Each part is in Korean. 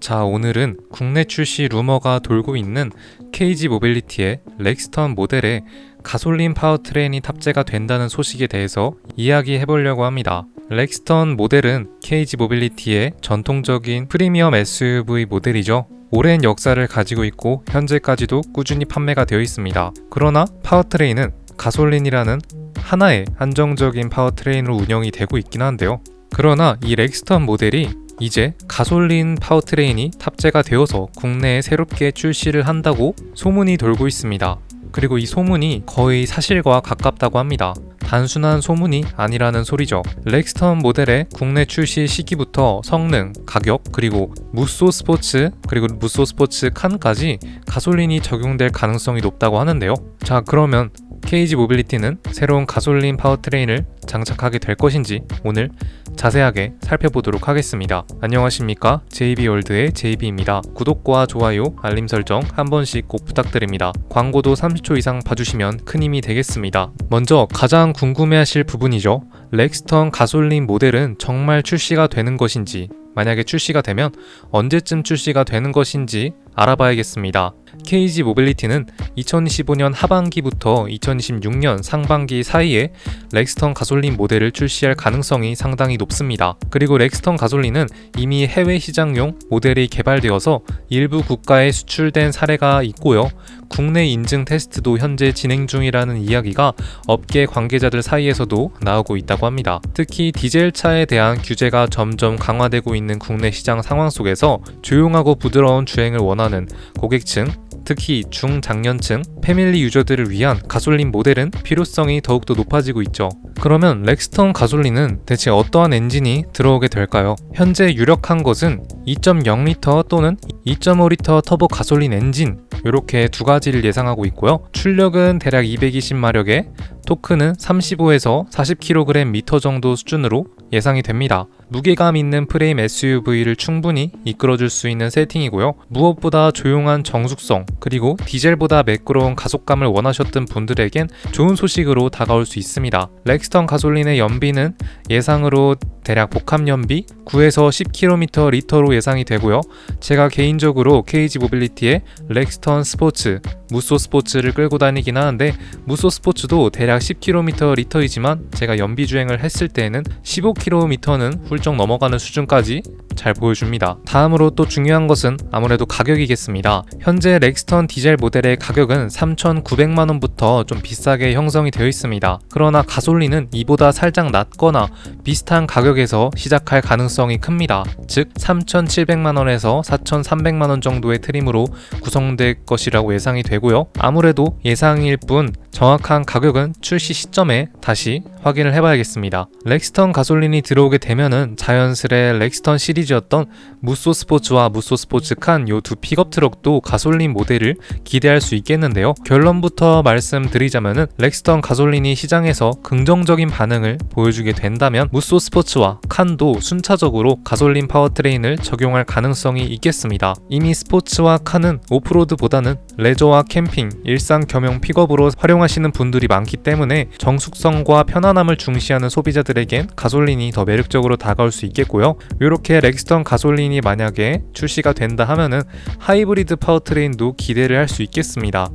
자, 오늘은 국내 출시 루머가 돌고 있는 KG 모빌리티의 렉스턴 모델에 가솔린 파워트레인이 탑재가 된다는 소식에 대해서 이야기해보려고 합니다. 렉스턴 모델은 KG 모빌리티의 전통적인 프리미엄 SUV 모델이죠. 오랜 역사를 가지고 있고 현재까지도 꾸준히 판매가 되어 있습니다. 그러나 파워트레인은 가솔린이라는 하나의 한정적인 파워트레인으로 운영이 되고 있긴 한데요. 그러나 이 렉스턴 모델이 이제 가솔린 파워트레인이 탑재가 되어서 국내에 새롭게 출시를 한다고 소문이 돌고 있습니다. 그리고 이 소문이 거의 사실과 가깝다고 합니다. 단순한 소문이 아니라는 소리죠. 렉스턴 모델의 국내 출시 시기부터 성능, 가격, 그리고 무쏘 스포츠, 그리고 무쏘 스포츠 칸까지 가솔린이 적용될 가능성이 높다고 하는데요. 자, 그러면 KG 모빌리티는 새로운 가솔린 파워트레인을 장착하게 될 것인지 오늘 자세하게 살펴보도록 하겠습니다. 안녕하십니까? JB월드의 JB입니다. 구독과 좋아요, 알림 설정 한 번씩 꼭 부탁드립니다. 광고도 30초 이상 봐주시면 큰 힘이 되겠습니다. 먼저 가장 궁금해하실 부분이죠. 렉스턴 가솔린 모델은 정말 출시가 되는 것인지, 만약에 출시가 되면 언제쯤 출시가 되는 것인지 알아봐야겠습니다. KG 모빌리티는 2025년 하반기부터 2026년 상반기 사이에 렉스턴 가솔린 모델을 출시할 가능성이 상당히 높습니다. 그리고 렉스턴 가솔린은 이미 해외 시장용 모델이 개발되어서 일부 국가에 수출된 사례가 있고요. 국내 인증 테스트도 현재 진행 중이라는 이야기가 업계 관계자들 사이에서도 나오고 있다고 합니다. 특히 디젤차에 대한 규제가 점점 강화되고 있는 국내 시장 상황 속에서 조용하고 부드러운 주행을 원하는 고객층, 특히 중장년층, 패밀리 유저들을 위한 가솔린 모델은 필요성이 더욱더 높아지고 있죠. 그러면 렉스턴 가솔린은 대체 어떠한 엔진이 들어오게 될까요? 현재 유력한 것은 2.0L 또는 2.5L 터보 가솔린 엔진, 이렇게 두 가지를 예상하고 있고요. 출력은 대략 220마력에 토크는 35에서 40kg/m 정도 수준으로 예상이 됩니다. 무게감 있는 프레임 SUV를 충분히 이끌어줄 수 있는 세팅이고요. 무엇보다 조용한 정숙성, 그리고 디젤보다 매끄러운 가속감을 원하셨던 분들에겐 좋은 소식으로 다가올 수 있습니다. 렉스턴 가솔린의 연비는 예상으로 대략 복합 연비 9에서 10km 리터로 예상이 되고요. 제가 개인적으로 KG 모빌리티의 렉스턴 스포츠, 무쏘 스포츠를 끌고 다니긴 하는데 무쏘 스포츠도 대략 10km 리터이지만 제가 연비 주행을 했을 때에는 15km는 훌쩍 넘어가는 수준까지 잘 보여줍니다. 다음으로 또 중요한 것은 아무래도 가격이겠습니다. 현재 렉스턴 디젤 모델의 가격은 3,900만원부터 좀 비싸게 형성이 되어 있습니다. 그러나 가솔린은 이보다 살짝 낮거나 비슷한 가격에서 시작할 가능성이 큽니다. 즉 3,700만원에서 4,300만원 정도의 트림으로 구성될 것이라고 예상이 되고요. 아무래도 예상일 뿐 정확한 가격은 출시 시점에 다시 확인을 해봐야겠습니다. 렉스턴 가솔린이 들어오게 되면은 자연스레 렉스턴 시리즈였던 무쏘 스포츠와 무쏘 스포츠 칸 요 두 픽업 트럭도 가솔린 모델을 기대할 수 있겠는데요. 결론부터 말씀드리자면은 렉스턴 가솔린이 시장에서 긍정적인 반응을 보여주게 된다면 무쏘 스포츠와 칸도 순차적으로 가솔린 파워트레인을 적용할 가능성이 있겠습니다. 이미 스포츠와 칸은 오프로드보다는 레저와 캠핑, 일상 겸용 픽업으로 활용하시는 분들이 많기 때문에 정숙성과 편안함을 중시하는 소비자들에겐 가솔린이 더 매력적으로 다가올 수 있겠고요. 이렇게 렉스턴 가솔린이 만약에 출시가 된다 하면은 하이브리드 파워트레인도 기대를 할 수 있겠습니다.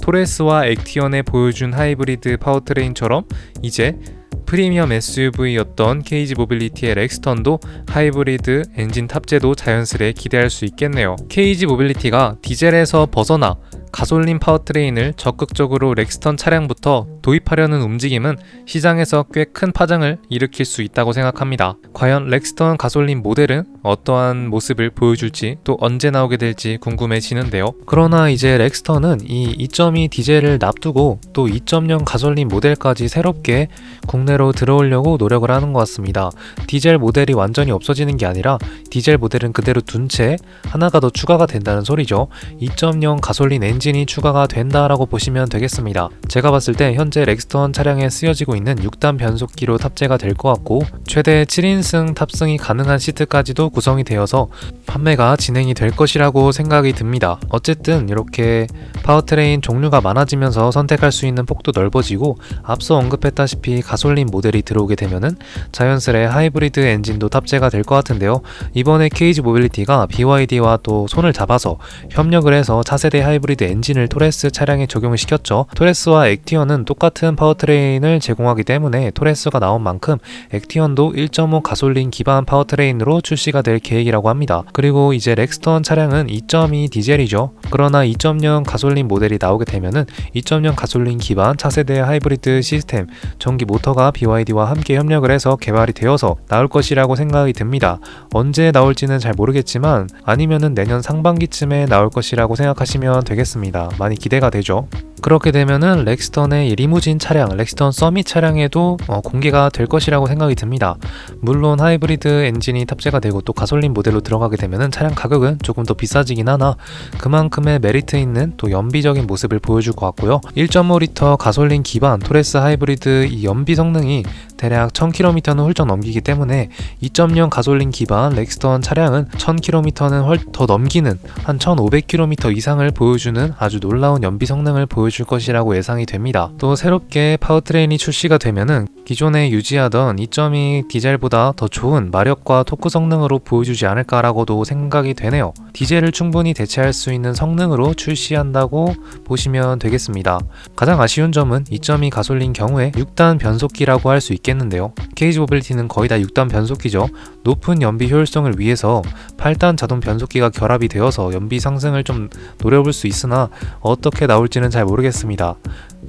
토레스와 액티언에 보여준 하이브리드 파워트레인처럼 이제 프리미엄 SUV였던 KG 모빌리티의 렉스턴도 하이브리드 엔진 탑재도 자연스레 기대할 수 있겠네요. KG 모빌리티가 디젤에서 벗어나 가솔린 파워트레인을 적극적으로 렉스턴 차량부터 도입하려는 움직임은 시장에서 꽤 큰 파장을 일으킬 수 있다고 생각합니다. 과연 렉스턴 가솔린 모델은 어떠한 모습을 보여줄지 또 언제 나오게 될지 궁금해지는데요. 그러나 이제 렉스턴은 이 2.2 디젤을 납두고 또 2.0 가솔린 모델까지 새롭게 국내로 들어오려고 노력을 하는 것 같습니다. 디젤 모델이 완전히 없어지는 게 아니라 디젤 모델은 그대로 둔 채 하나가 더 추가가 된다는 소리죠. 2.0 가솔린 엔진 엔진이 추가가 된다라고 보시면 되겠습니다. 제가 봤을 때 현재 렉스턴 차량에 쓰여지고 있는 6단 변속기로 탑재가 될 것 같고 최대 7인승 탑승이 가능한 시트까지도 구성이 되어서 판매가 진행이 될 것이라고 생각이 듭니다. 어쨌든 이렇게 파워트레인 종류가 많아지면서 선택할 수 있는 폭도 넓어지고 앞서 언급했다시피 가솔린 모델이 들어오게 되면은 자연스레 하이브리드 엔진도 탑재가 될 것 같은데요. 이번에 KG 모빌리티가 BYD와 또 손을 잡아서 협력을 해서 차세대 하이브리드 엔진을 토레스 차량에 적용을 시켰죠. 토레스와 액티언은 똑같은 파워트레인을 제공하기 때문에 토레스가 나온 만큼 액티언도 1.5 가솔린 기반 파워트레인으로 출시가 될 계획이라고 합니다. 그리고 이제 렉스턴 차량은 2.2 디젤이죠. 그러나 2.0 가솔린 모델이 나오게 되면은 2.0 가솔린 기반 차세대 하이브리드 시스템 전기 모터가 BYD와 함께 협력을 해서 개발이 되어서 나올 것이라고 생각이 듭니다. 언제 나올지는 잘 모르겠지만 아니면은 내년 상반기쯤에 나올 것이라고 생각하시면 되겠습니다. 많이 기대가 되죠. 그렇게 되면은 렉스턴의 리무진 차량, 렉스턴 서밋 차량에도 공개가 될 것이라고 생각이 듭니다. 물론 하이브리드 엔진이 탑재가 되고 또 가솔린 모델로 들어가게 되면은 차량 가격은 조금 더 비싸지긴 하나 그만큼의 메리트 있는 또 연비적인 모습을 보여줄 것 같고요. 1.5L 가솔린 기반 토레스 하이브리드 이 연비 성능이 대략 1000km는 훌쩍 넘기기 때문에 2.0 가솔린 기반 렉스턴 차량은 1000km는 더 넘기는 한 1500km 이상을 보여주는 아주 놀라운 연비 성능을 보여줄 것이라고 예상이 됩니다. 또 새롭게 파워트레인이 출시가 되면은 기존에 유지하던 2.2 디젤보다 더 좋은 마력과 토크 성능으로 보여주지 않을까라고도 생각이 되네요. 디젤을 충분히 대체할 수 있는 성능으로 출시한다고 보시면 되겠습니다. 가장 아쉬운 점은 2.2 가솔린 경우에 6단 변속기라고 할 수 있겠는데요. KG 모빌리티는 거의 다 6단 변속기죠. 높은 연비 효율성을 위해서 8단 자동 변속기가 결합이 되어서 연비 상승을 좀 노려볼 수 있으나 어떻게 나올지는 잘 모르겠습니다.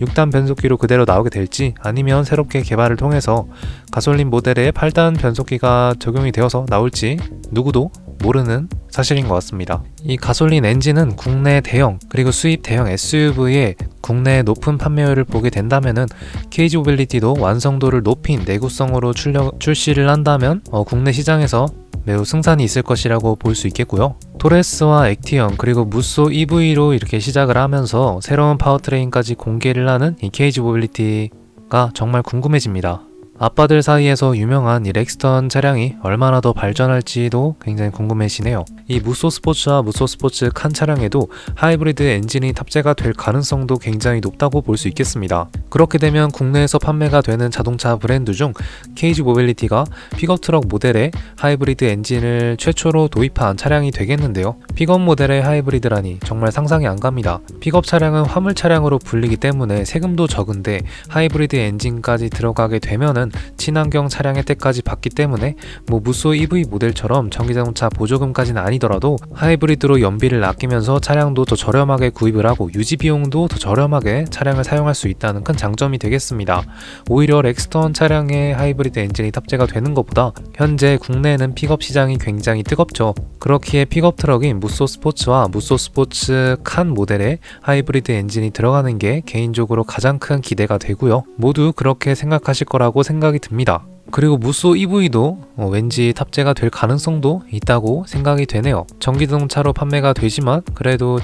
6단 변속기로 그대로 나오게 될지 아니면 새롭게 개발을 통해서 가솔린 모델에 8단 변속기가 적용이 되어서 나올지 누구도 모르는 사실인 것 같습니다. 이 가솔린 엔진은 국내 대형 그리고 수입 대형 SUV의 국내 높은 판매율을 보게 된다면은 KG 모빌리티도 완성도를 높인 내구성으로 출시를 한다면 국내 시장에서 매우 승산이 있을 것이라고 볼 수 있겠고요. 토레스와 액티언 그리고 무쏘 EV로 이렇게 시작을 하면서 새로운 파워트레인까지 공개를 하는 이 KG 모빌리티가 정말 궁금해집니다. 아빠들 사이에서 유명한 이 렉스턴 차량이 얼마나 더 발전할지도 굉장히 궁금해지네요. 이 무쏘 스포츠와 무쏘 스포츠 칸 차량에도 하이브리드 엔진이 탑재가 될 가능성도 굉장히 높다고 볼 수 있겠습니다. 그렇게 되면 국내에서 판매가 되는 자동차 브랜드 중 KG 모빌리티가 픽업 트럭 모델에 하이브리드 엔진을 최초로 도입한 차량이 되겠는데요. 픽업 모델의 하이브리드라니 정말 상상이 안 갑니다. 픽업 차량은 화물 차량으로 불리기 때문에 세금도 적은데 하이브리드 엔진까지 들어가게 되면은 친환경 차량 혜택까지 받기 때문에 무쏘 EV 모델처럼 전기자동차 보조금까지는 아니더라도 하이브리드로 연비를 아끼면서 차량도 더 저렴하게 구입을 하고 유지 비용도 더 저렴하게 차량을 사용할 수 있다는 큰 장점이 되겠습니다. 오히려 렉스턴 차량에 하이브리드 엔진이 탑재가 되는 것보다 현재 국내에는 픽업 시장이 굉장히 뜨겁죠. 그렇기에 픽업 트럭인 무쏘 스포츠와 무쏘 스포츠 칸 모델에 하이브리드 엔진이 들어가는 게 개인적으로 가장 큰 기대가 되고요. 모두 그렇게 생각하실 거라고 생각이 듭니다. 그리고 무쏘 EV도 왠지 탑재가 될 가능성도 있다고 생각이 되네요. 전기자동차로 판매가 되지만 그래도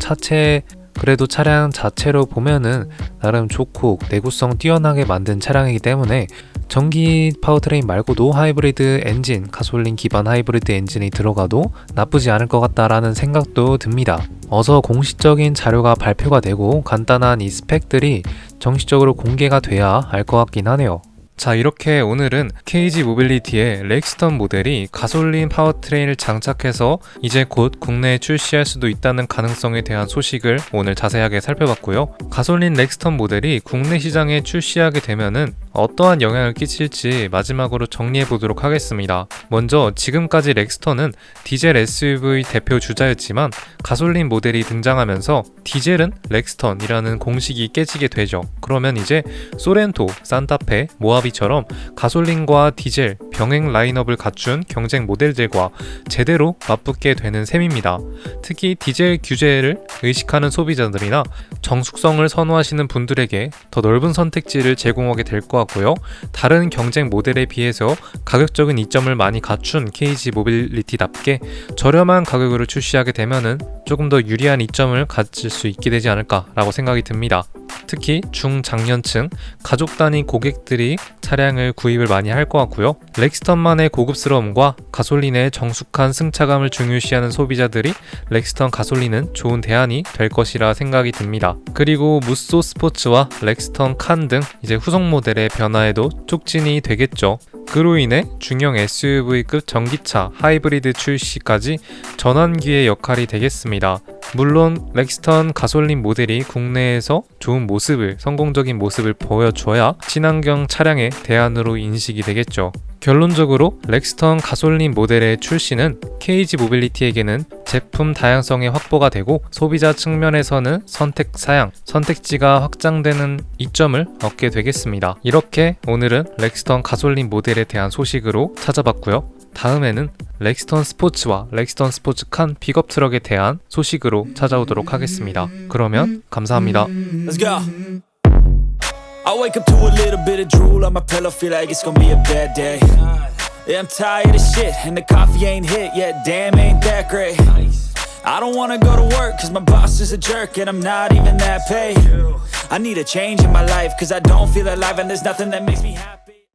차량 자체로 보면은 나름 좋고 내구성 뛰어나게 만든 차량이기 때문에 전기 파워트레인 말고도 하이브리드 엔진, 가솔린 기반 하이브리드 엔진이 들어가도 나쁘지 않을 것 같다라는 생각도 듭니다. 어서 공식적인 자료가 발표가 되고 간단한 이 스펙들이 정식적으로 공개가 돼야 알 것 같긴 하네요. 자, 이렇게 오늘은 KG 모빌리티의 렉스턴 모델이 가솔린 파워트레인을 장착해서 이제 곧 국내에 출시할 수도 있다는 가능성에 대한 소식을 오늘 자세하게 살펴봤고요. 가솔린 렉스턴 모델이 국내 시장에 출시하게 되면은 어떠한 영향을 끼칠지 마지막으로 정리해 보도록 하겠습니다. 먼저 지금까지 렉스턴은 디젤 SUV 대표 주자였지만 가솔린 모델이 등장하면서 디젤은 렉스턴이라는 공식이 깨지게 되죠. 그러면 이제 소렌토, 산타페, 모하비처럼 가솔린과 디젤 병행 라인업을 갖춘 경쟁 모델들과 제대로 맞붙게 되는 셈입니다. 특히 디젤 규제를 의식하는 소비자들이나 정숙성을 선호하시는 분들에게 더 넓은 선택지를 제공하게 될 것 같고요. 다른 경쟁 모델에 비해서 가격적인 이점을 많이 갖춘 KG 모빌리티답게 저렴한 가격으로 출시하게 되면은 조금 더 유리한 이점을 가질 수 있게 되지 않을까라고 생각이 듭니다. 특히 중장년층, 가족 단위 고객들이 차량을 구입을 많이 할 것 같고요. 렉스턴만의 고급스러움과 가솔린의 정숙한 승차감을 중요시하는 소비자들이 렉스턴 가솔린은 좋은 대안이 될 것이라 생각이 듭니다. 그리고 무쏘 스포츠와 렉스턴 칸 등 이제 후속 모델의 변화에도 촉진이 되겠죠. 그로 인해 중형 SUV급 전기차 하이브리드 출시까지 전환기의 역할이 되겠습니다. 물론 렉스턴 가솔린 모델이 국내에서 좋은 모습을, 성공적인 모습을 보여줘야 친환경 차량의 대안으로 인식이 되겠죠. 결론적으로 렉스턴 가솔린 모델의 출시는 KG 모빌리티에게는 제품 다양성의 확보가 되고 소비자 측면에서는 선택 사양, 선택지가 확장되는 이점을 얻게 되겠습니다. 이렇게 오늘은 렉스턴 가솔린 모델에 대한 소식으로 찾아봤고요. 다음에는 렉스턴 스포츠와 렉스턴 스포츠 칸 픽업 트럭에 대한 소식으로 찾아오도록 하겠습니다. 그러면 감사합니다. Let's go. I wake up to a little bit of drool on my pillow, feel like it's gonna be a bad day. Yeah, I'm tired of shit, and the coffee ain't hit yet, damn ain't that great. I don't wanna go to work, cause my boss is a jerk, and I'm not even that paid. I need a change in my life, cause I don't feel alive, and there's nothing that makes me happy.